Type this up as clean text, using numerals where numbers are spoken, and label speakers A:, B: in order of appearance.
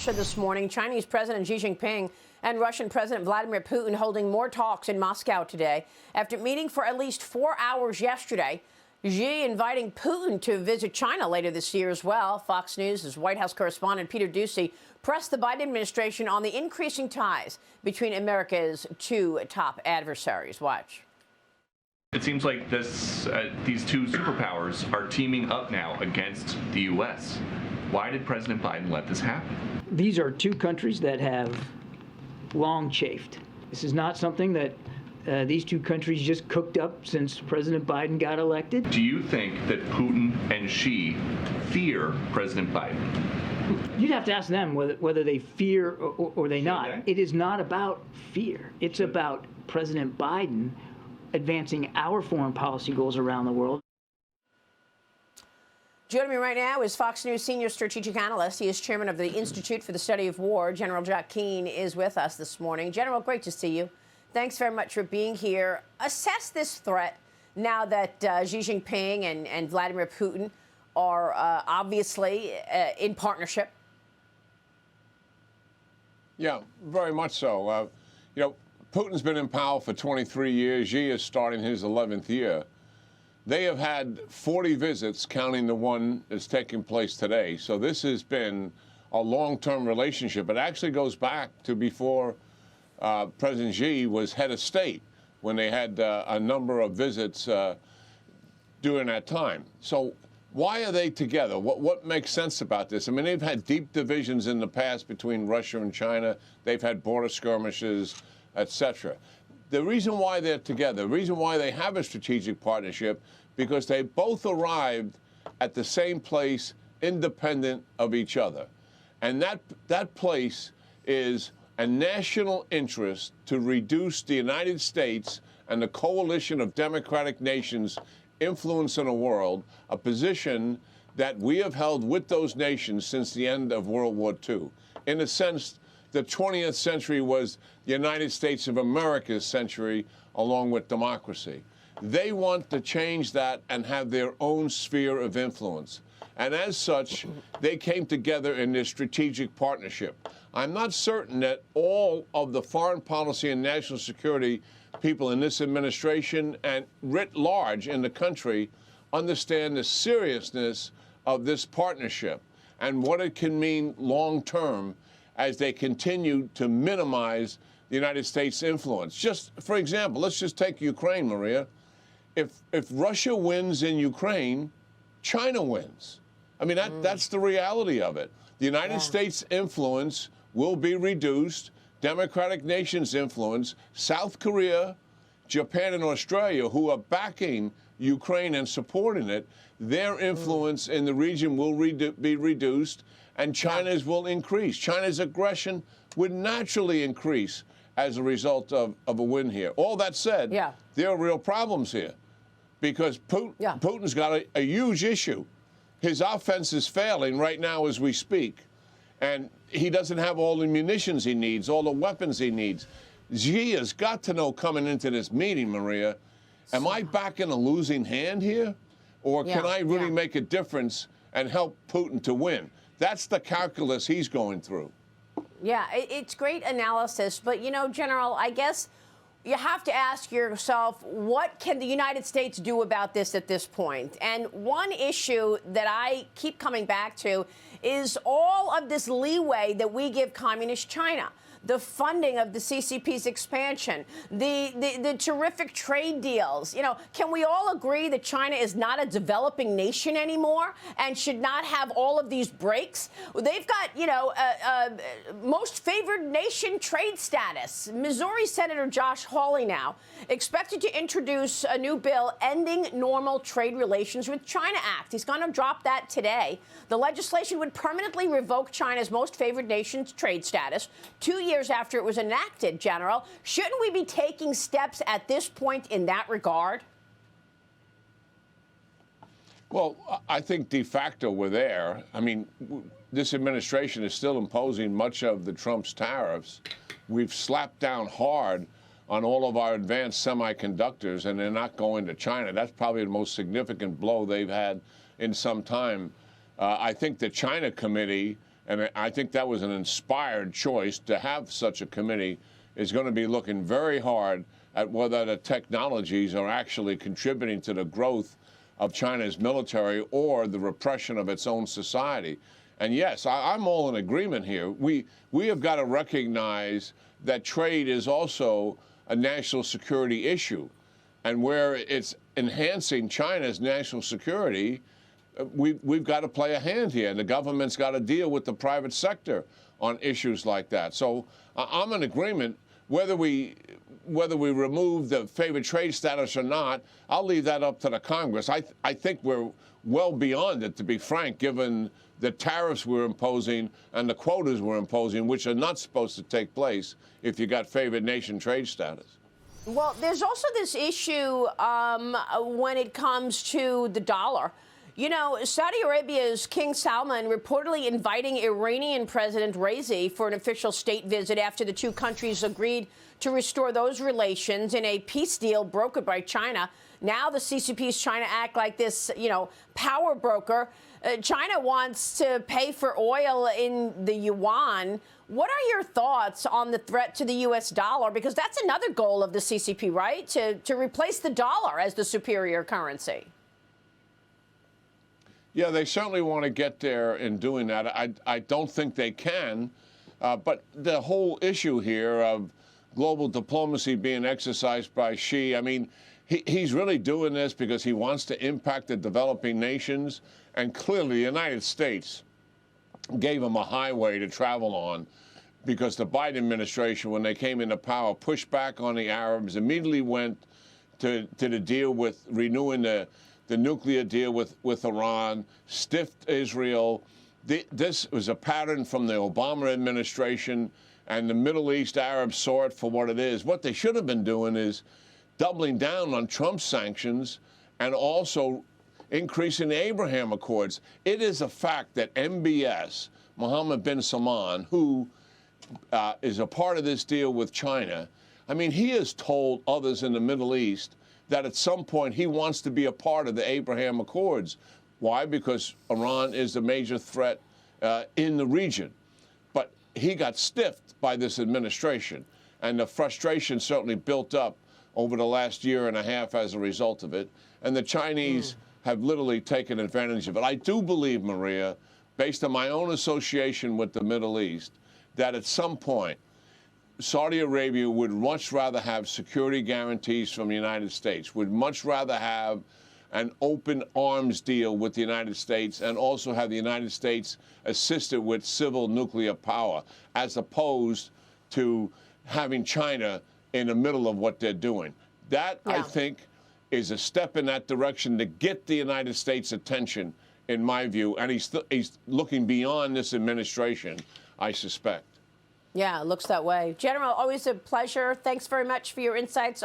A: Russia this morning. Chinese President Xi Jinping and Russian President Vladimir Putin holding more talks in Moscow today after meeting for at least 4 hours yesterday. Xi inviting Putin to visit China later this year as well. Fox News' White House correspondent Peter Doocy pressed the Biden administration on the increasing ties between America's two top adversaries. Watch.
B: It seems like these two superpowers are teaming up now against the U.S. Why did President Biden let this happen?
C: These are two countries that have long chafed. This is not something that these two countries just cooked up since President Biden got elected.
B: Do you think that Putin and Xi fear President Biden?
C: You'd have to ask them whether they fear or they not. It is not about fear. It's about President Biden advancing our foreign policy goals around the world.
A: Joining me right now is Fox News senior strategic analyst. He is chairman of the Institute for the Study of War. General Jack Keane is with us this morning. General, great to see you. Thanks very much for being here. Assess this threat now that Xi Jinping and Vladimir Putin are obviously in partnership.
D: Yeah, very much so. Putin's been in power for 23 years. Xi is starting his 11th year. They have had 40 visits, counting the one that's taking place today. So this has been a long-term relationship. It actually goes back to before President Xi was head of state, when they had a number of visits during that time. So why are they together? What makes sense about this? I mean, they've had deep divisions in the past between Russia and China. They've had border skirmishes, etc. The reason why they're together, the reason why they have a strategic partnership, because they both arrived at the same place independent of each other. And that place is a national interest to reduce the United States and the coalition of democratic nations' influence in the world, a position that we have held with those nations since the end of World War II. In a sense, the 20th century was the United States of America's century, along with democracy. They want to change that and have their own sphere of influence. And as such, they came together in this strategic partnership. I'm not certain that all of the foreign policy and national security people in this administration and writ large in the country understand the seriousness of this partnership and what it can mean long term as they continue to minimize the United States' influence. Just for example, let's just take Ukraine, Maria. If Russia wins in Ukraine, China wins. I mean, that's the reality of it. The United States' influence will be reduced. Democratic nations' influence, South Korea, Japan, and Australia, who are backing Ukraine and supporting it, their influence in the region will be reduced, and China's will increase. China's aggression would naturally increase as a result of a win here. All that said, there are real problems here, because Putin's got a huge issue. His offense is failing right now as we speak, and he doesn't have all the munitions he needs, all the weapons he needs. Xi has got to know coming into this meeting, Maria, am I back in a losing hand here? Or can I really make a difference and help Putin to win? That's the calculus he's going through.
A: Yeah, it's great analysis. But, you know, General, I guess you have to ask yourself, what can the United States do about this at this point? And one issue that I keep coming back to is all of this leeway that we give Communist China. The funding of the CCP's expansion, the terrific trade deals. You know, can we all agree that China is not a developing nation anymore and should not have all of these breaks? They've got, you know, most favored nation trade status. Missouri Senator Josh Hawley now expected to introduce a new bill ending normal trade relations with China Act. He's going to drop that today. The legislation would permanently revoke China's most favored nation's trade status 2 years after it was enacted, General. Shouldn't we be taking steps at this point in that regard?
D: Well, I think de facto we're there. I mean, this administration is still imposing much of the Trump's tariffs. We've slapped down hard on all of our advanced semiconductors, and they're not going to China. That's probably the most significant blow they've had in some time. I think the China committee And I think that was an inspired choice to have such a committee, is going to be looking very hard at whether the technologies are actually contributing to the growth of China's military or the repression of its own society. And yes, I'm all in agreement here. We have got to recognize that trade is also a national security issue. And where it's enhancing China's national security, we've got to play a hand here. And the government's got to deal with the private sector on issues like that. So I'm in agreement. Whether we remove the favored trade status or not, I'll leave that up to the Congress. I think we're well beyond it, to be frank, given the tariffs we're imposing and the quotas we're imposing, which are not supposed to take place if you got favored nation trade status.
A: Well, there's also this issue when it comes to the dollar. You know, Saudi Arabia's King Salman reportedly inviting Iranian President Raisi for an official state visit after the two countries agreed to restore those relations in a peace deal brokered by China. Now the CCP is trying to act like this, you know, power broker. China wants to pay for oil in the yuan. What are your thoughts on the threat to the U.S. dollar? Because that's another goal of the CCP, right? To replace the dollar as the superior currency.
D: Yeah, they certainly want to get there in doing that. I don't think they can. But the whole issue here of global diplomacy being exercised by Xi, I mean, he's really doing this because he wants to impact the developing nations. And clearly, the United States gave him a highway to travel on, because the Biden administration, when they came into power, pushed back on the Arabs, immediately went to the deal with renewing the nuclear deal with Iran, stiffed Israel. This was a pattern from the Obama administration, and the Middle East Arabs saw it for what it is. What they should have been doing is doubling down on Trump's sanctions and also increasing the Abraham Accords. It is a fact that MBS, Mohammed bin Salman, who is a part of this deal with China, I mean, he has told others in the Middle East that at some point he wants to be a part of the Abraham Accords. Why? Because Iran is a major threat in the region. But he got stiffed by this administration, and the frustration certainly built up over the last year and a half as a result of it. And the Chinese have literally taken advantage of it. I do believe, Maria, based on my own association with the Middle East, that at some point Saudi Arabia would much rather have security guarantees from the United States, would much rather have an open arms deal with the United States, and also have the United States assisted with civil nuclear power, as opposed to having China in the middle of what they're doing. That, I think, is a step in that direction to get the United States' attention, in my view, and he's looking beyond this administration, I suspect.
A: Yeah, it looks that way. General, always a pleasure. Thanks very much for your insights.